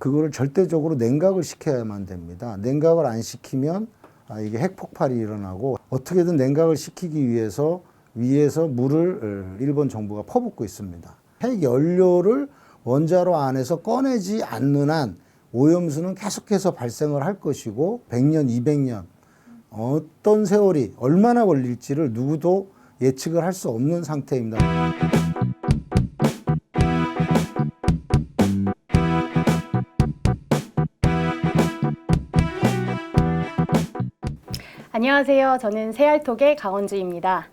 그거를 절대적으로 냉각을 시켜야만 됩니다. 냉각을 안 시키면 이게 핵폭발이 일어나고, 어떻게든 냉각을 시키기 위해서 위에서 물을 일본 정부가 퍼붓고 있습니다. 핵 연료를 원자로 안에서 꺼내지 않는 한 오염수는 계속해서 발생을 할 것이고, 100년, 200년 어떤 세월이 얼마나 걸릴지를 누구도 예측을 할 수 없는 상태입니다. 안녕하세요. 저는 새알톡의 강원주입니다.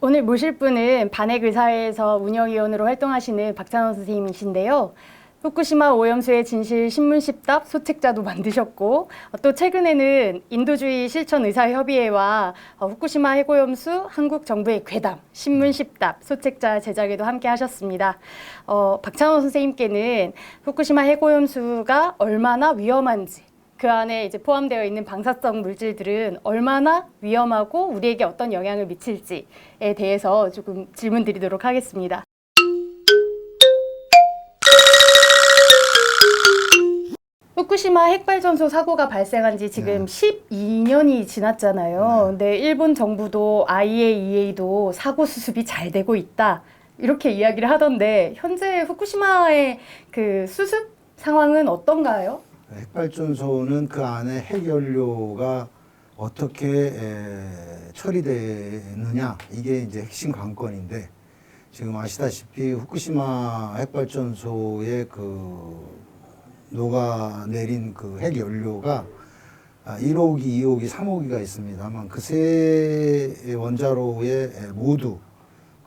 오늘 모실 분은 반핵의사회에서 운영위원으로 활동하시는 박찬호 선생님이신데요. 후쿠시마 오염수의 진실 신문십답 소책자도 만드셨고, 또 최근에는 인도주의 실천의사협의회와 후쿠시마 핵오염수 한국 정부의 괴담 신문십답 소책자 제작에도 함께 하셨습니다. 박찬호 선생님께는 후쿠시마 핵오염수가 얼마나 위험한지, 그 안에 이제 포함되어 있는 방사성 물질들은 얼마나 위험하고 우리에게 어떤 영향을 미칠지에 대해서 조금 질문 드리도록 하겠습니다. 후쿠시마 핵발전소 사고가 발생한 지 지금 12년이 지났잖아요. 근데 일본 정부도 IAEA도 사고 수습이 잘 되고 있다, 이렇게 이야기를 하던데, 현재 후쿠시마의 그 수습 상황은 어떤가요? 핵발전소는 그 안에 핵연료가 어떻게 처리되느냐, 이게 이제 핵심 관건인데, 지금 아시다시피 후쿠시마 핵발전소에 녹아내린 그 핵연료가 1호기, 2호기, 3호기가 있습니다만, 그 세 원자로에 모두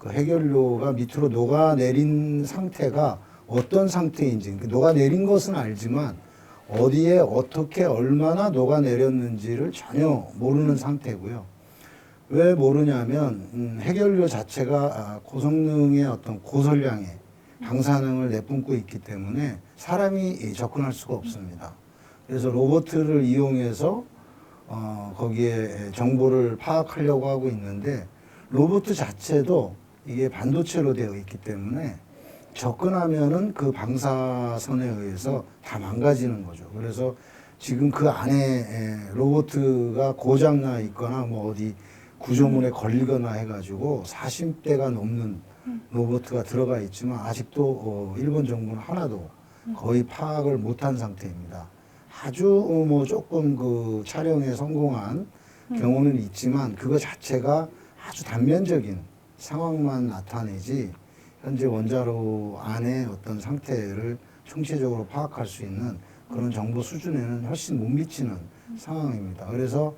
그 핵연료가 밑으로 녹아내린 상태가 어떤 상태인지, 녹아내린 것은 알지만 어디에 어떻게 얼마나 녹아내렸는지를 전혀 모르는 상태고요. 왜 모르냐면 핵연료 자체가 고성능의 어떤 고설량의 방사능을 내뿜고 있기 때문에 사람이 접근할 수가 없습니다. 그래서 로봇을 이용해서 거기에 정보를 파악하려고 하고 있는데, 로봇 자체도 이게 반도체로 되어 있기 때문에 접근하면은 그 방사선에 의해서 다 망가지는 거죠. 그래서 지금 그 안에 로봇가 고장나 있거나 뭐 어디 구조물에 걸리거나 해가지고 40대가 넘는 로봇가 들어가 있지만, 아직도 일본 정부는 하나도 거의 파악을 못한 상태입니다. 아주 뭐 조금 그 촬영에 성공한 경우는 있지만, 그거 자체가 아주 단면적인 상황만 나타내지 현재 원자로 안의 어떤 상태를 총체적으로 파악할 수 있는 그런 정보 수준에는 훨씬 못 미치는 상황입니다. 그래서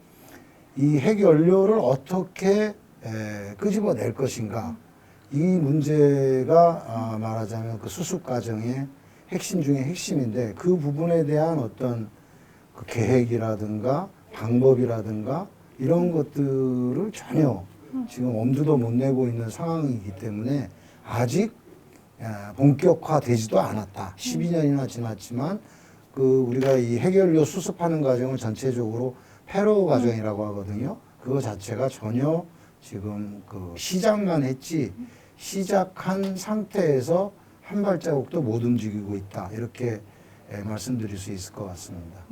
이 핵연료를 어떻게 끄집어낼 것인가, 이 문제가 말하자면 그 수습 과정의 핵심 중에 핵심인데, 그 부분에 대한 어떤 그 계획이라든가 방법이라든가 이런 것들을 전혀 지금 엄두도 못 내고 있는 상황이기 때문에 아직 본격화되지도 않았다. 12년이나 지났지만 우리가 이 핵연료 수습하는 과정을 전체적으로 패러우 과정이라고 하거든요. 그거 자체가 전혀 지금 시작만 했지, 시작한 상태에서 한 발자국도 못 움직이고 있다, 이렇게 말씀드릴 수 있을 것 같습니다.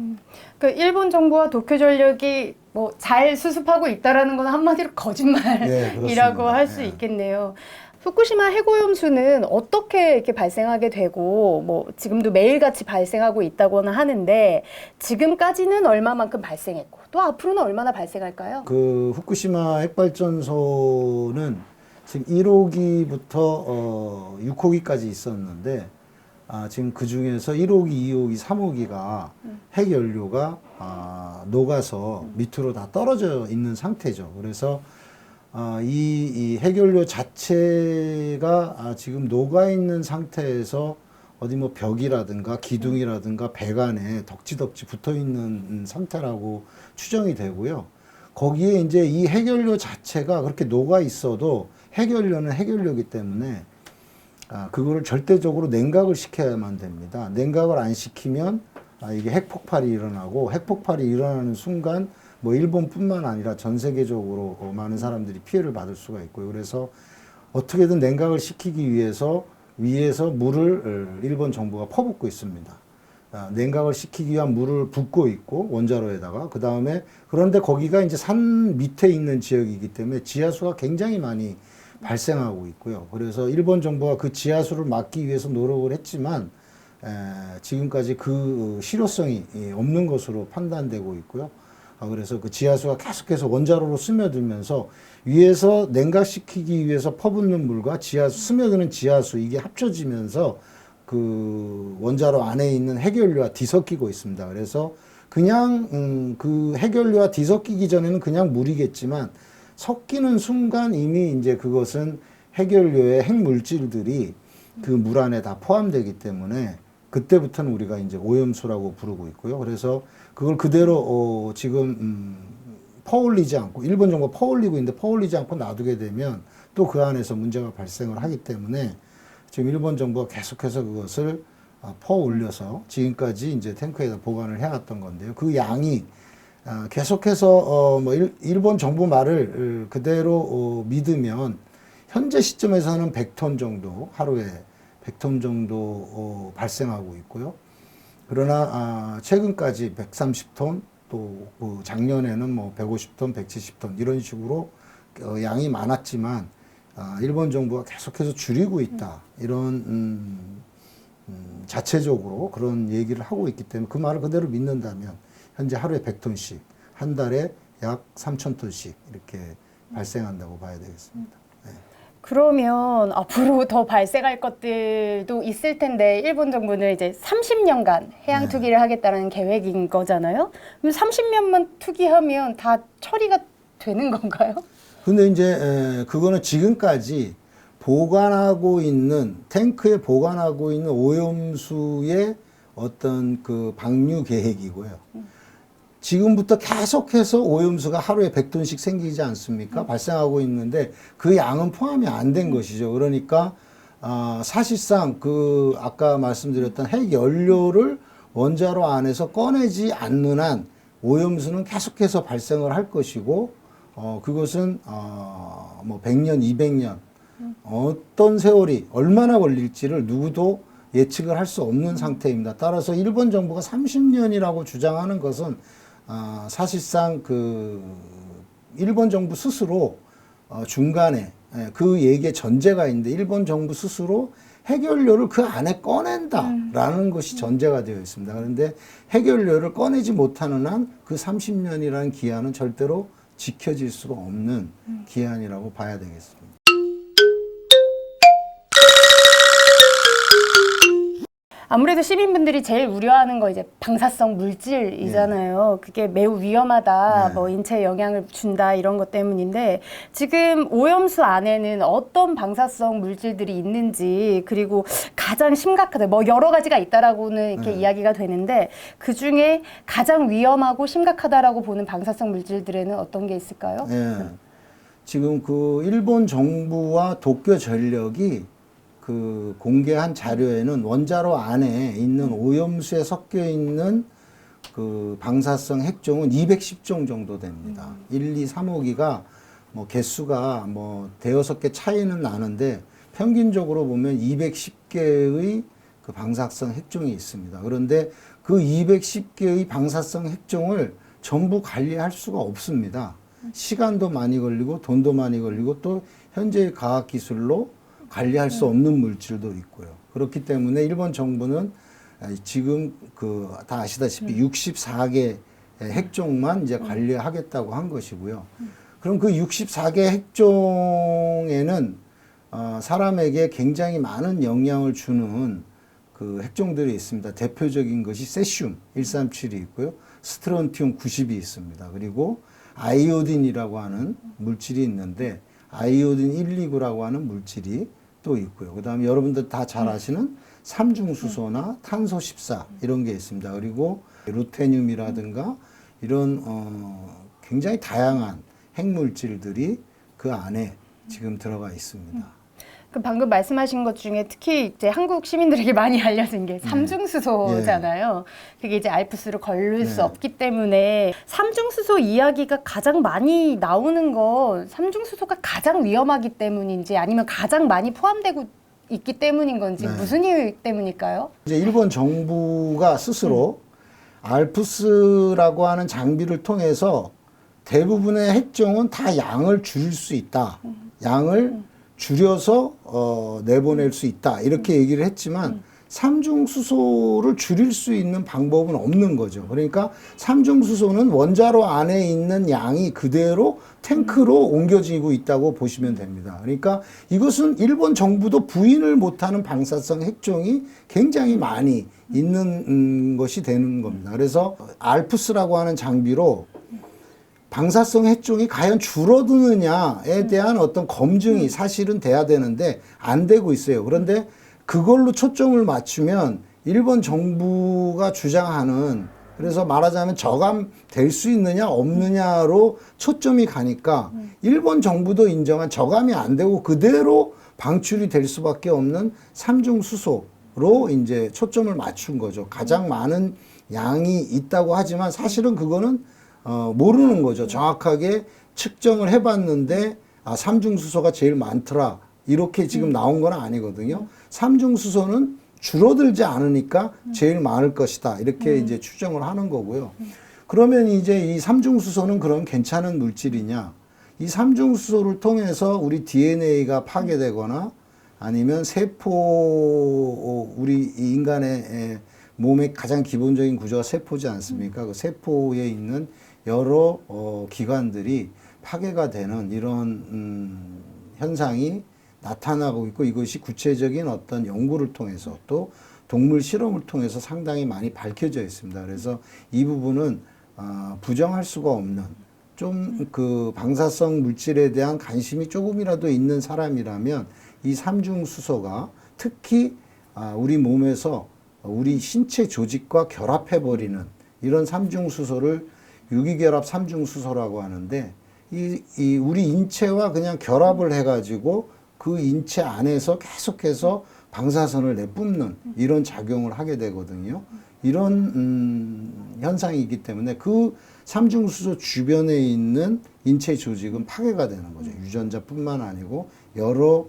그 일본 정부와 도쿄전력이 뭐 잘 수습하고 있다라는 건 한마디로 거짓말이라고 할 수 있겠네요. 후쿠시마 핵오염수는 어떻게 이렇게 발생하게 되고, 뭐 지금도 매일같이 발생하고 있다고는 하는데, 지금까지는 얼마만큼 발생했고 또 앞으로는 얼마나 발생할까요? 그 후쿠시마 핵발전소는 지금 1호기부터 6호기까지 있었는데, 지금 그 중에서 1호기, 2호기, 3호기가 핵연료가 녹아서 밑으로 다 떨어져 있는 상태죠. 그래서 이 핵연료 자체가 지금 녹아있는 상태에서 어디 뭐 벽이라든가 기둥이라든가 배관에 덕지덕지 붙어 있는 상태라고 추정이 되고요. 거기에 이제 이 핵연료 자체가 그렇게 녹아 있어도 핵연료는 핵연료이기 때문에 그거를 절대적으로 냉각을 시켜야만 됩니다. 냉각을 안 시키면 이게 핵폭발이 일어나고, 핵폭발이 일어나는 순간 뭐 일본뿐만 아니라 전 세계적으로 많은 사람들이 피해를 받을 수가 있고요. 그래서 어떻게든 냉각을 시키기 위해서 위에서 물을 일본 정부가 퍼붓고 있습니다. 냉각을 시키기 위한 물을 붓고 있고 원자로에다가 그 다음에 그런데 거기가 이제 산 밑에 있는 지역이기 때문에 지하수가 굉장히 많이 발생하고 있고요. 그래서 일본 정부가 그 지하수를 막기 위해서 노력을 했지만 지금까지 그 실효성이 없는 것으로 판단되고 있고요. 그래서 그 지하수가 계속해서 원자로로 스며들면서 위에서 냉각시키기 위해서 퍼붓는 물과 지하수, 스며드는 지하수 이게 합쳐지면서 그 원자로 안에 있는 핵연료와 뒤섞이고 있습니다. 그래서 그냥 그 핵연료와 뒤섞이기 전에는 그냥 물이겠지만 섞이는 순간 이미 이제 그것은 핵연료의 핵물질들이 그 물 안에 다 포함되기 때문에 그때부터는 우리가 이제 오염수라고 부르고 있고요. 그래서 그걸 그대로 지금 퍼올리지 않고 일본 정부가 퍼올리고 있는데 퍼올리지 않고 놔두게 되면 또 그 안에서 문제가 발생을 하기 때문에 지금 일본 정부가 계속해서 그것을 퍼올려서 지금까지 이제 탱크에다 보관을 해왔던 건데요. 그 양이 계속해서 뭐 일본 정부 말을 그대로 믿으면 현재 시점에서는 100톤 정도 하루에 100톤 정도 발생하고 있고요. 그러나 최근까지 130톤 또 작년에는 뭐 150톤, 170톤 이런 식으로 양이 많았지만 일본 정부가 계속해서 줄이고 있다 이런 자체적으로 그런 얘기를 하고 있기 때문에 그 말을 그대로 믿는다면 현재 하루에 100톤씩 한 달에 약 3,000톤씩 이렇게 발생한다고 봐야 되겠습니다. 네. 그러면 앞으로 더 발생할 것들도 있을 텐데 일본 정부는 이제 30년간 해양 투기를 하겠다는 계획인 거잖아요. 그럼 30년만 투기하면 다 처리가 되는 건가요? 근데 이제 그거는 지금까지 보관하고 있는 탱크에 보관하고 있는 오염수의 어떤 그 방류 계획이고요. 지금부터 계속해서 오염수가 하루에 100톤씩 생기지 않습니까? 발생하고 있는데 그 양은 포함이 안 된 것이죠. 그러니까 사실상 그 아까 말씀드렸던 핵 연료를 원자로 안에서 꺼내지 않는 한 오염수는 계속해서 발생을 할 것이고 그것은 뭐 100년, 200년 어떤 세월이 얼마나 걸릴지를 누구도 예측을 할 수 없는 상태입니다. 따라서 일본 정부가 30년이라고 주장하는 것은 사실상 그 일본 정부 스스로 중간에 그 얘기에 전제가 있는데 일본 정부 스스로 핵연료를 그 안에 꺼낸다라는 것이 전제가 되어 있습니다. 그런데 핵연료를 꺼내지 못하는 한 그 30년이라는 기한은 절대로 지켜질 수가 없는 기한이라고 봐야 되겠습니다. 아무래도 시민분들이 제일 우려하는 거 이제 방사성 물질이잖아요. 그게 매우 위험하다, 뭐 인체에 영향을 준다 이런 것 때문인데 지금 오염수 안에는 어떤 방사성 물질들이 있는지 그리고 가장 심각하다, 뭐 여러 가지가 있다라고는 이렇게 이야기가 되는데 그 중에 가장 위험하고 심각하다라고 보는 방사성 물질들에는 어떤 게 있을까요? 예. 지금 그 일본 정부와 도쿄 전력이 그 공개한 자료에는 원자로 안에 있는 오염수에 섞여 있는 그 방사성 핵종은 210종 정도 됩니다. 1, 2, 3호기가 뭐 개수가 뭐 대여섯 개 차이는 나는데 평균적으로 보면 210개의 그 방사성 핵종이 있습니다. 그런데 그 210개의 방사성 핵종을 전부 관리할 수가 없습니다. 시간도 많이 걸리고 돈도 많이 걸리고 또 현재의 과학 기술로 관리할 수 없는 물질도 있고요. 그렇기 때문에 일본 정부는 지금 그 다 아시다시피 64개 핵종만 이제 관리하겠다고 한 것이고요. 그럼 그 64개 핵종에는 사람에게 굉장히 많은 영향을 주는 그 핵종들이 있습니다. 대표적인 것이 세슘 137이 있고요. 스트론튬 90이 있습니다. 그리고 아이오딘이라고 하는 물질이 있는데 아이오딘 129라고 하는 물질이 또 있고요. 그 다음에 여러분들 다 잘 아시는 삼중수소나 탄소 14 이런 게 있습니다. 그리고 루테늄이라든가 이런 굉장히 다양한 핵물질들이 그 안에 지금 들어가 있습니다. 그 방금 말씀하신 것 중에 특히 이제 한국 시민들에게 많이 알려진 게 삼중수소잖아요. 그게 이제 알프스로 걸릴 수 없기 때문에 삼중수소 이야기가 가장 많이 나오는 건 삼중수소가 가장 위험하기 때문인지 아니면 가장 많이 포함되고 있기 때문인 건지 네. 무슨 이유 때문일까요? 이제 일본 정부가 스스로 알프스라고 하는 장비를 통해서 대부분의 핵종은 다 양을 줄일 수 있다. 양을 줄여서 내보낼 수 있다. 이렇게 얘기를 했지만 삼중수소를 줄일 수 있는 방법은 없는 거죠. 그러니까 삼중수소는 원자로 안에 있는 양이 그대로 탱크로 옮겨지고 있다고 보시면 됩니다. 그러니까 이것은 일본 정부도 부인을 못하는 방사성 핵종이 굉장히 많이 있는 것이 되는 겁니다. 그래서 알프스라고 하는 장비로 방사성 핵종이 과연 줄어드느냐에 대한 어떤 검증이 사실은 돼야 되는데 안 되고 있어요. 그런데 그걸로 초점을 맞추면 일본 정부가 주장하는, 그래서 말하자면 저감될 수 있느냐 없느냐로 초점이 가니까 일본 정부도 인정한 저감이 안 되고 그대로 방출이 될 수밖에 없는 삼중수소로 이제 초점을 맞춘 거죠. 가장 많은 양이 있다고 하지만 사실은 그거는 모르는 거죠. 정확하게 측정을 해봤는데 삼중수소가 제일 많더라. 이렇게 지금 나온 건 아니거든요. 삼중수소는 줄어들지 않으니까 제일 많을 것이다. 이렇게 이제 추정을 하는 거고요. 그러면 이제 이 삼중수소는 그럼 괜찮은 물질이냐? 이 삼중수소를 통해서 우리 DNA가 파괴되거나 아니면 세포, 우리 이 인간의 몸의 가장 기본적인 구조가 세포지 않습니까? 그 세포에 있는 여러 기관들이 파괴가 되는 이런 현상이 나타나고 있고, 이것이 구체적인 어떤 연구를 통해서 또 동물 실험을 통해서 상당히 많이 밝혀져 있습니다. 그래서 이 부분은 부정할 수가 없는, 좀 그 방사성 물질에 대한 관심이 조금이라도 있는 사람이라면 이 삼중수소가 특히 우리 몸에서 우리 신체 조직과 결합해버리는 이런 삼중수소를 유기결합 삼중수소라고 하는데, 이 우리 인체와 그냥 결합을 해가지고 그 인체 안에서 계속해서 방사선을 내뿜는 이런 작용을 하게 되거든요. 이런 현상이기 때문에 그 삼중수소 주변에 있는 인체 조직은 파괴가 되는 거죠. 유전자뿐만 아니고 여러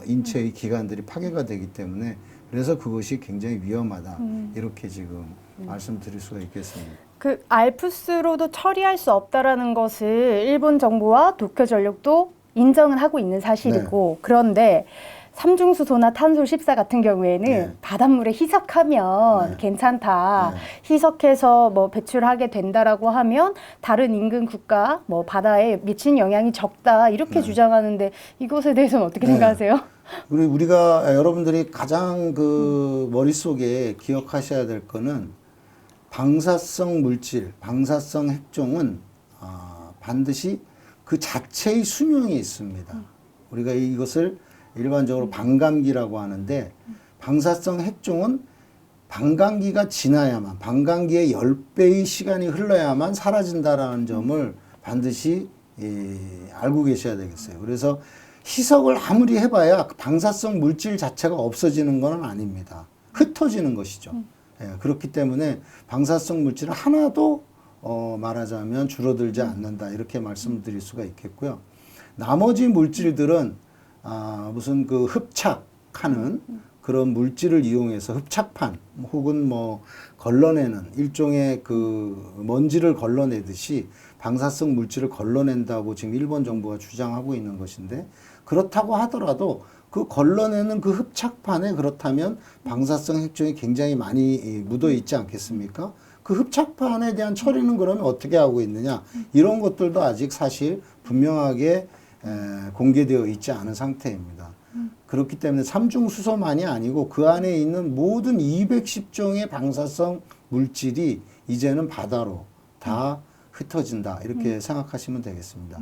인체의 기관들이 파괴가 되기 때문에, 그래서 그것이 굉장히 위험하다. 이렇게 지금 말씀드릴 수가 있겠습니다. 그 알프스로도 처리할 수 없다라는 것을 일본 정부와 도쿄전력도 인정은 하고 있는 사실이고, 그런데 삼중수소나 탄소 14 같은 경우에는 바닷물에 희석하면 괜찮다. 희석해서 뭐 배출하게 된다라고 하면 다른 인근 국가, 뭐 바다에 미친 영향이 적다. 이렇게 주장하는데 이것에 대해서는 어떻게 생각하세요? 그리고 우리가 여러분들이 가장 그 머릿속에 기억하셔야 될 거는 방사성 물질, 방사성 핵종은 반드시 그 자체의 수명이 있습니다. 우리가 이것을 일반적으로 반감기라고 하는데, 방사성 핵종은 반감기가 지나야만, 반감기의 10배의 시간이 흘러야만 사라진다라는 점을 반드시 알고 계셔야 되겠어요. 그래서 희석을 아무리 해봐야 방사성 물질 자체가 없어지는 건 아닙니다. 흩어지는 것이죠. 그렇기 때문에 방사성 물질은 하나도 말하자면 줄어들지 않는다. 이렇게 말씀드릴 수가 있겠고요. 나머지 물질들은 무슨 그 흡착하는 그런 물질을 이용해서 흡착판 혹은 뭐 걸러내는 일종의 그 먼지를 걸러내듯이 방사성 물질을 걸러낸다고 지금 일본 정부가 주장하고 있는 것인데, 그렇다고 하더라도 그 걸러내는 그 흡착판에 그렇다면 방사성 핵종이 굉장히 많이 묻어 있지 않겠습니까? 그 흡착판에 대한 처리는 그러면 어떻게 하고 있느냐? 이런 것들도 아직 사실 분명하게 공개되어 있지 않은 상태입니다. 그렇기 때문에 삼중수소만이 아니고 그 안에 있는 모든 210종의 방사성 물질이 이제는 바다로 다 흩어진다. 이렇게 생각하시면 되겠습니다.